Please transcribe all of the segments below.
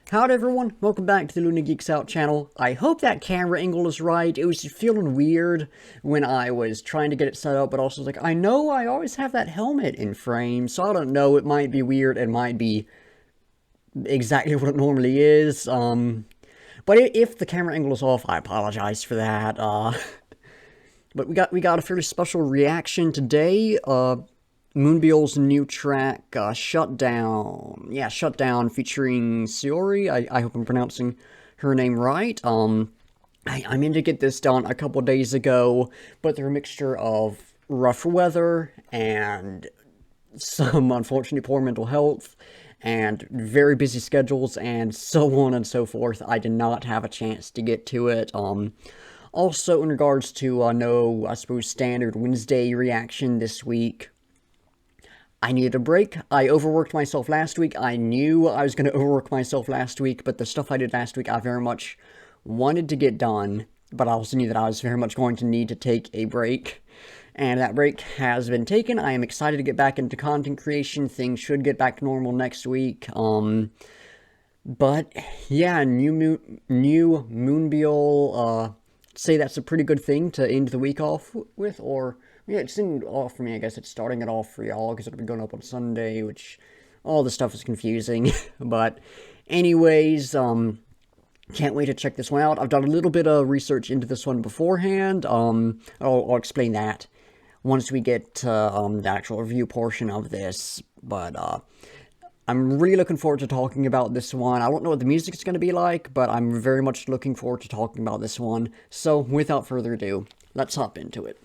Howdy everyone, welcome back to the Luna Geeks Out channel. I hope that camera angle is right. It was feeling weird when I was trying to get it set up, but also like, I know I always have that helmet in frame, so I don't know, it might be weird, it might be exactly what it normally is. But if the camera angle is off, I apologize for that. But we got a fairly special reaction today. MoonByul's new track, Shutdown. Yeah, Shutdown, featuring Seori. I hope I'm pronouncing her name right. I meant to get this done a couple days ago, but they're a mixture of rough weather and some unfortunately poor mental health and very busy schedules and so on and so forth. I did not have a chance to get to it. Also, in regards to I suppose, standard Wednesday reaction this week, I needed a break. I overworked myself last week. I knew I was going to overwork myself last week, but the stuff I did last week I very much wanted to get done, but I also knew that I was very much going to need to take a break. And that break has been taken. I am excited to get back into content creation. Things should get back to normal next week. But yeah, new MoonByul, say that's a pretty good thing to end the week off with, or yeah, it's ending off for me. I guess it's starting it off for y'all because it'll be going up on Sunday, which all the stuff is confusing. But anyways, can't wait to check this one out. I've done a little bit of research into this one beforehand. I'll explain that once we get to the actual review portion of this. But I'm really looking forward to talking about this one. I don't know what the music is going to be like, but I'm very much looking forward to talking about this one. So without further ado, let's hop into it.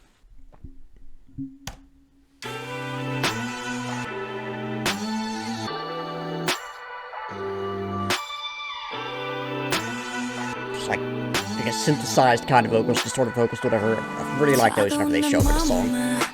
Like, I guess, synthesized kind of vocals, distorted vocals, whatever. I really like those whenever they show up in a song. That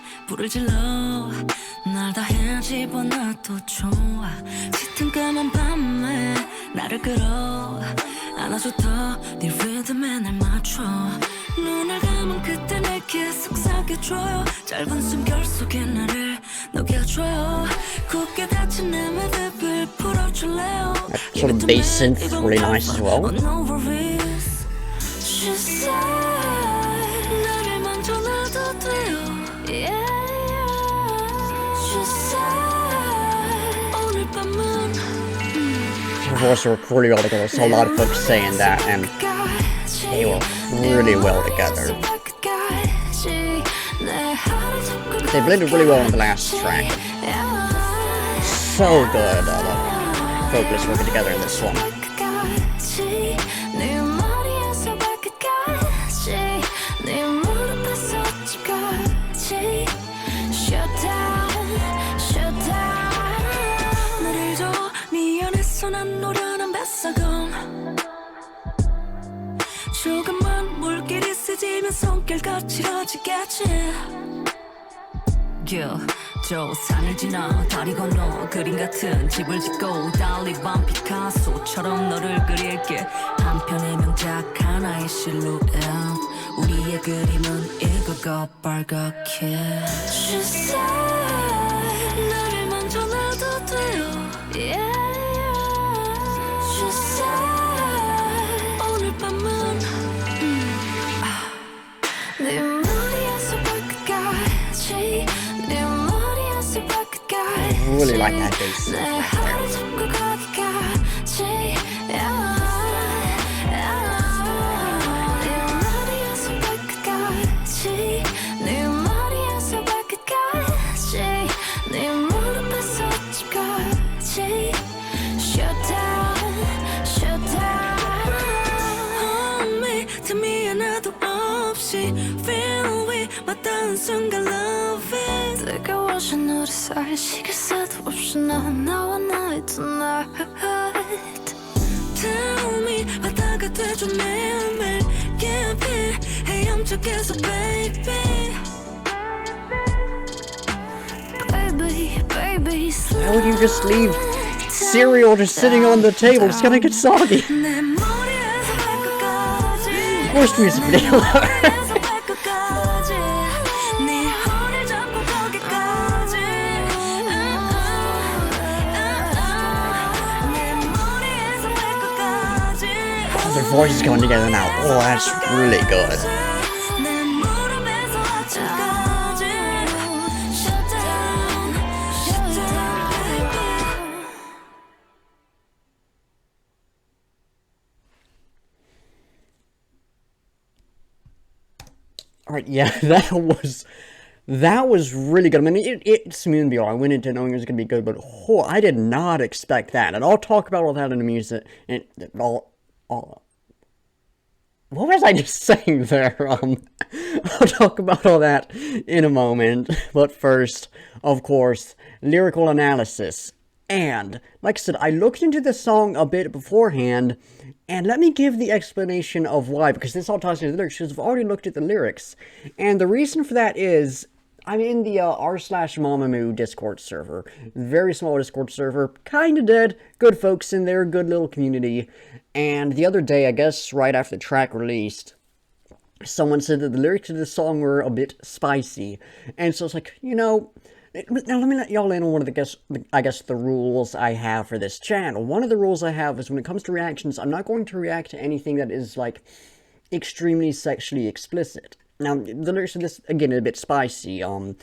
sort of bass synth is really nice as well. Her voice worked really well together. I saw a lot of folks saying that, and they work really well together. They blended really well in the last track. So good, the vocalists working together in this one. 저 산을 지나 다리 건너 그림 같은 집을 짓고 달리 밤 피카소처럼 너를 그릴게 한 편의 명작 하나의 실루엣 우리의 그림은 이거가 빨갛게 She said 나를 먼저 놔도 돼요 yeah. She said 오늘 밤은 내 머리에서 발끝까지 I really like that bass 시계 새도 없이 넌 나와 나의 tonight Tell me 바다가 돼줘 매일매일 깊이 헤엄쳐계서 baby Baby, baby Why would you just leave cereal just sitting on the table? It's gonna get soggy. Worst music video ever. Their voices coming together now. Oh, that's really good. Alright, yeah, that was really good. I mean, it's MoonByul. I went into knowing it was going to be good, but oh, I did not expect that. And I'll talk about all that in the music. And all what was I just saying there? I'll talk about all that in a moment. But first, of course, lyrical analysis. And, like I said, I looked into the song a bit beforehand, and let me give the explanation of why, because this all ties into the lyrics, because I've already looked at the lyrics. And the reason for that is, I'm in the r/Mamamoo Discord server. Very small Discord server, kinda dead, good folks in there, good little community. And the other day, I guess right after the track released, someone said that the lyrics of this song were a bit spicy. And so it's like, you know, now let me let y'all in on one of the rules I have for this channel. One of the rules I have is when it comes to reactions, I'm not going to react to anything that is, like, extremely sexually explicit. Now, the lyrics of this, again, are a bit spicy, and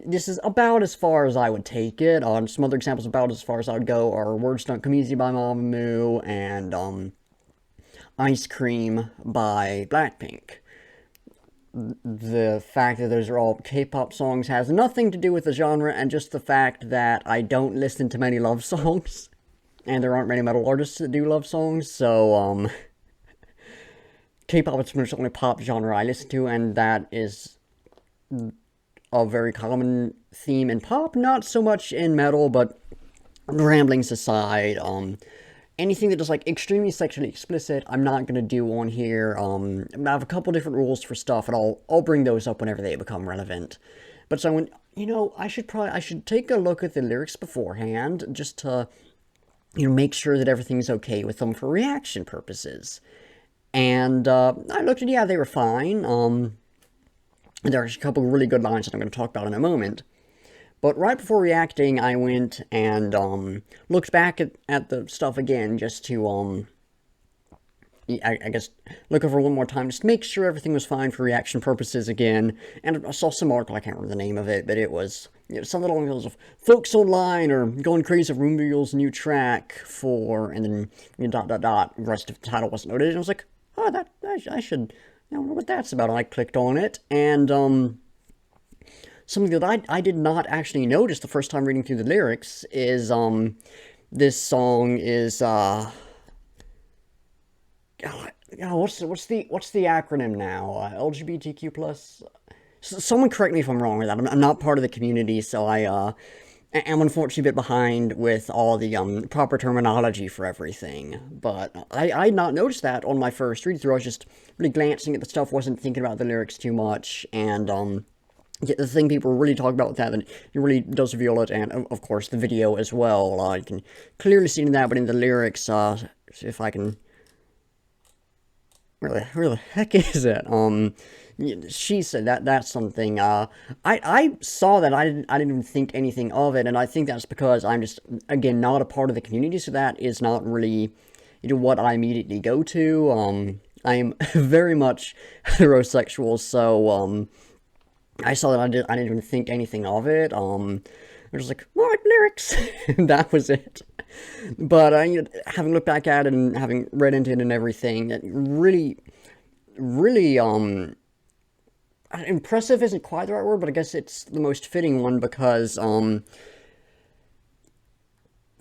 this is about as far as I would take it. Some other examples about as far as I would go are Words Don't Come Easy by Mamamoo, and, Ice Cream by Blackpink. The fact that those are all K-pop songs has nothing to do with the genre, and just the fact that I don't listen to many love songs, and there aren't many metal artists that do love songs, so, K-pop is the only pop genre I listen to, and that is a very common theme in pop, not so much in metal, but ramblings aside, anything that is, like, extremely sexually explicit, I'm not gonna do on here. I have a couple different rules for stuff, and I'll bring those up whenever they become relevant. But so you know, I should take a look at the lyrics beforehand, just to, you know, make sure that everything's okay with them for reaction purposes. And, I looked at, yeah, they were fine. There's a couple really good lines that I'm going to talk about in a moment. But right before reacting, I went and, looked back at the stuff again, just to, I guess, look over one more time, just to make sure everything was fine for reaction purposes again. And I saw some article, I can't remember the name of it, but it was, you know, something along the lines of, folks online are going crazy for MoonByul's new track for, and then, you know, ... the rest of the title wasn't noted, and I was like, oh, I should, I wonder what that's about. And I clicked on it, and, something that I did not actually notice the first time reading through the lyrics is, this song is, what's the acronym now? LGBTQ plus? Someone correct me if I'm wrong with that. I'm not part of the community, so I, am unfortunately a bit behind with all the, proper terminology for everything. But I had not noticed that on my first read-through. I was just really glancing at the stuff, wasn't thinking about the lyrics too much, and, the thing people really talk about with that, and it really does reveal it, and, of course, the video as well. You can clearly see that, but in the lyrics, if I can... Where the heck is it? She said that's something, I saw that, I didn't even think anything of it, and I think that's because I'm just, again, not a part of the community, so that is not really, you know, what I immediately go to. I am very much heterosexual, so, I saw that I didn't even think anything of it. I was like, what, lyrics? That was it. But, you know, having looked back at it and having read into it and everything, it really, really, impressive isn't quite the right word, but I guess it's the most fitting one because,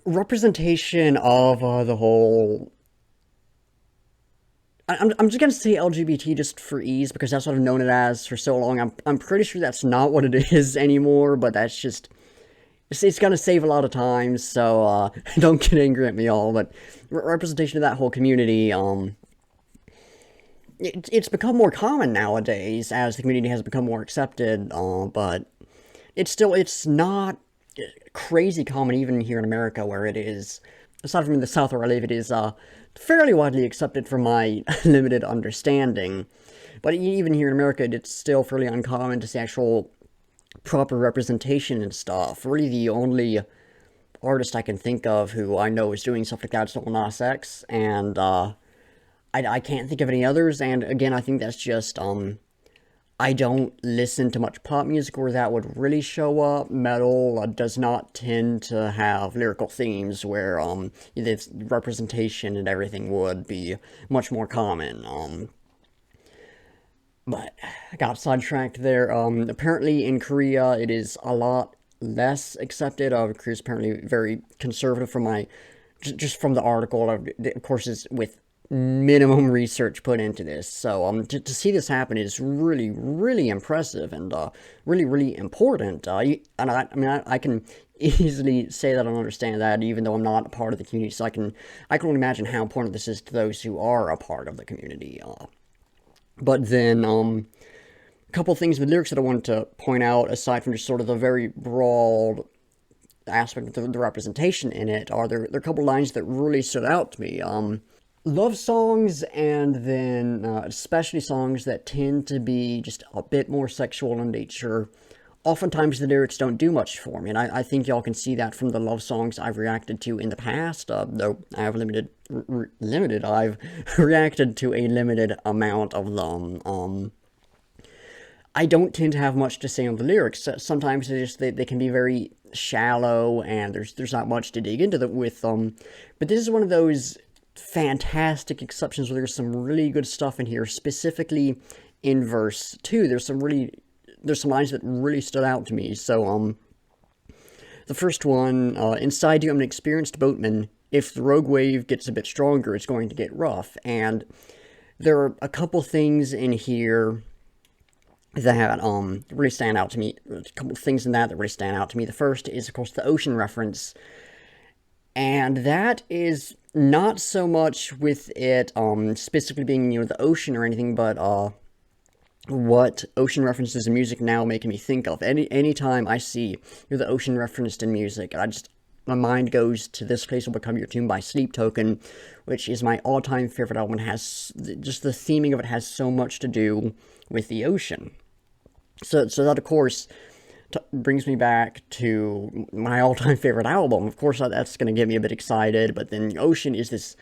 representation of, the whole... I'm just gonna say LGBT just for ease, because that's what I've known it as for so long. I'm pretty sure that's not what it is anymore, but that's just... It's gonna save a lot of time, so, don't get angry at me all, but representation of that whole community, it's become more common nowadays, as the community has become more accepted, but it's not crazy common even here in America, where it is, aside from in the South where I live, it is, fairly widely accepted from my limited understanding. But even here in America, it's still fairly uncommon to see actual proper representation and stuff. Really, the only artist I can think of who I know is doing stuff like that is Lil Nas X, and, I can't think of any others, and again, I think that's just, I don't listen to much pop music where that would really show up. Metal does not tend to have lyrical themes where the representation and everything would be much more common. But I got sidetracked there. Apparently in Korea it is a lot less accepted. Korea's apparently very conservative from my just from the article. Of course, it's with minimum research put into this. So to see this happen is really, really impressive and really, really important. And I can easily say that I understand that, even though I'm not a part of the community. So I can only imagine how important this is to those who are a part of the community. But then a couple things with lyrics that I wanted to point out, aside from just sort of the very broad aspect of the representation in it, are there are a couple lines that really stood out to me. Love songs, and then especially songs that tend to be just a bit more sexual in nature. Oftentimes the lyrics don't do much for me, and I think y'all can see that from the love songs I've reacted to in the past, though I have I've reacted to a limited amount of them. I don't tend to have much to say on the lyrics. Sometimes they can be very shallow, and there's not much to dig into them with them. But this is one of those fantastic exceptions where there's some really good stuff in here, specifically in verse 2. There's some lines that really stood out to me. So the first one, inside you I'm an experienced boatman. If the rogue wave gets a bit stronger, it's going to get rough. And there are a couple things in here that really stand out to me. A couple things in that really stand out to me. The first is, of course, the ocean reference. And that is not so much with it specifically being, the ocean or anything, but what ocean references in music now making me think of. Anytime I see the ocean referenced in music, my mind goes to This Place Will Become Your Tomb by Sleep Token, which is my all-time favorite album. It has, just the theming of it has so much to do with the ocean. So that, of course, brings me back to my all-time favorite album. Of course, that's going to get me a bit excited, but then the ocean is this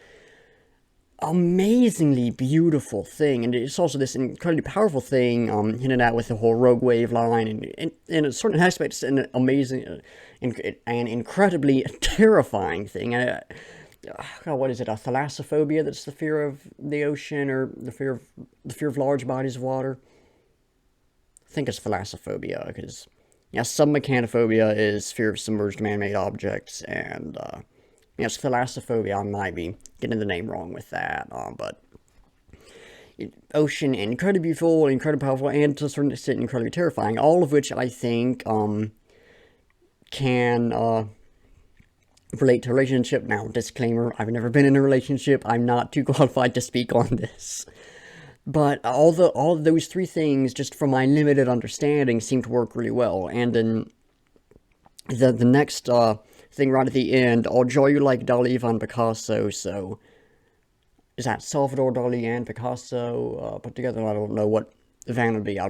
amazingly beautiful thing, and it's also this incredibly powerful thing, hinted at with the whole rogue wave line, and in a certain aspect, it's an amazing and incredibly terrifying thing. What is it? A thalassophobia? That's the fear of the ocean, or the fear of large bodies of water. I think it's thalassophobia, because submechanophobia is fear of submerged man-made objects, and it's thalassophobia. I might be getting the name wrong with that, but ocean, incredibly beautiful, incredibly powerful, and to a certain extent incredibly terrifying. All of which I think can relate to a relationship. Now, disclaimer: I've never been in a relationship. I'm not too qualified to speak on this. But all of those three things, just from my limited understanding, seem to work really well. And then the next thing right at the end, I'll draw you like Dali van Picasso. So is that Salvador Dali and Picasso put together? I don't know what Van would be.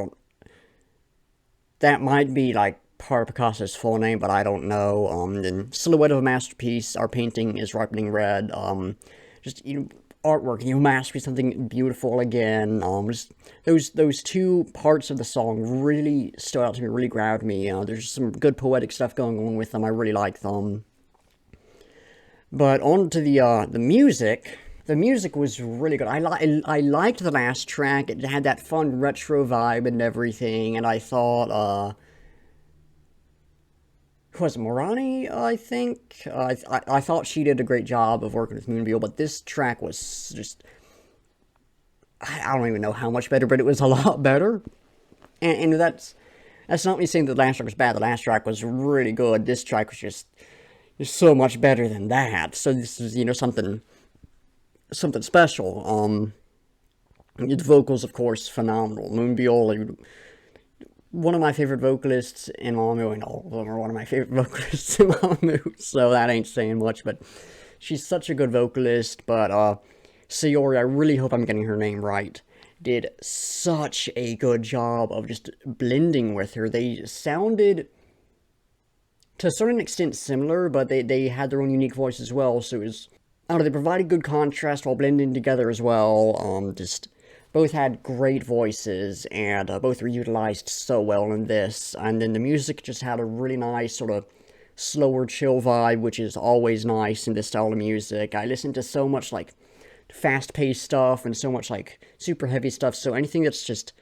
That might be like part of Picasso's full name, but I don't know. Then Silhouette of a Masterpiece, Our Painting is Ripening Red. Just artwork, masterpiece, something beautiful again. Just those two parts of the song really stood out to me, really grabbed me. There's some good poetic stuff going on with them. I really like them. But on to the music. The music was really good. I liked the last track. It had that fun retro vibe and everything. And I thought, who was it, Morani, I think? I thought she did a great job of working with MoonByul, but this track was just, I don't even know how much better, but it was a lot better. And that's not me saying that the last track was bad. The last track was really good. This track was just so much better than that. So this is, something special. The vocals, of course, phenomenal. MoonByul, one of my favorite vocalists in Mamu, and all of them are one of my favorite vocalists in Mamu, so that ain't saying much, but she's such a good vocalist. But Seori, I really hope I'm getting her name right, did such a good job of just blending with her. They sounded, to a certain extent, similar, but they had their own unique voice as well, so it was I don't know, they provided good contrast while blending together as well. Just both had great voices, and both were utilized so well in this. And then the music just had a really nice sort of slower, chill vibe, which is always nice in this style of music. I listen to so much like fast-paced stuff and so much like super heavy stuff, so anything that's just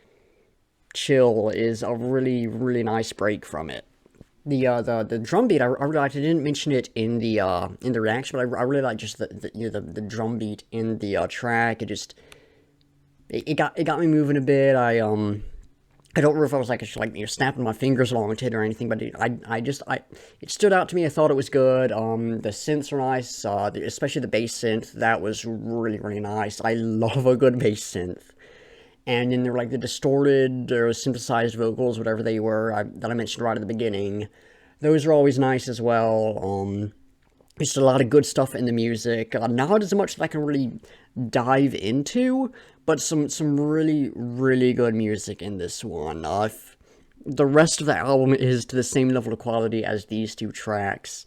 chill is a really, really nice break from it. The drum beat, I really liked. I didn't mention it in the reaction, but I really like just the drum beat in the track. It got me moving a bit. I don't remember if I was like snapping my fingers along to it or anything, but it stood out to me. I thought it was good. The synths are nice, especially the bass synth. That was really, really nice. I love a good bass synth. And then there were like the distorted or synthesized vocals, whatever they were, that I mentioned right at the beginning. Those are always nice as well. Just a lot of good stuff in the music. Not as much that I can really dive into, but some really, really good music in this one. If the rest of the album is to the same level of quality as these two tracks,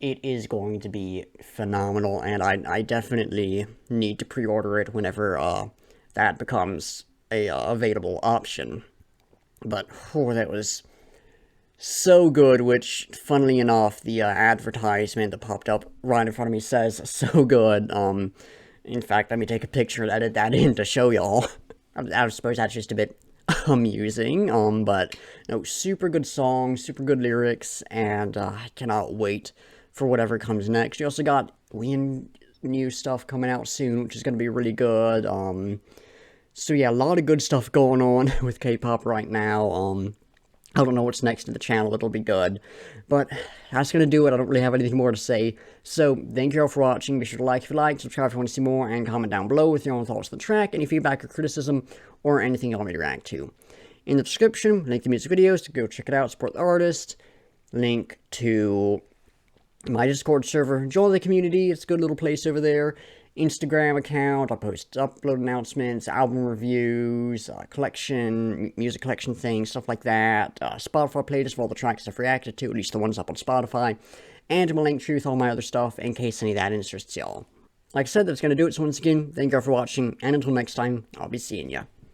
it is going to be phenomenal, and I definitely need to pre-order it whenever that becomes a available option. But that was so good, which, funnily enough, the advertisement that popped up right in front of me says so good. In fact, let me take a picture and edit that in to show y'all. I suppose that's just a bit amusing, but no, super good song, super good lyrics, and I cannot wait for whatever comes next. You also got new stuff coming out soon, which is going to be really good. So yeah, a lot of good stuff going on with K-pop right now. I don't know what's next in the channel, it'll be good. But that's going to do it. I don't really have anything more to say. So, thank you all for watching. Be sure to like if you like, subscribe if you want to see more, and comment down below with your own thoughts on the track, any feedback or criticism, or anything you want me to react to. In the description, link to music videos to go check it out, support the artist, link to my Discord server, join the community, it's a good little place over there. Instagram account, I post upload announcements, album reviews, music collection things, stuff like that. Spotify playlist of all the tracks I've reacted to, at least the ones up on Spotify. And my link tree with all my other stuff, in case any of that interests y'all. Like I said, that's going to do it, so once again, thank you all for watching, and until next time, I'll be seeing ya.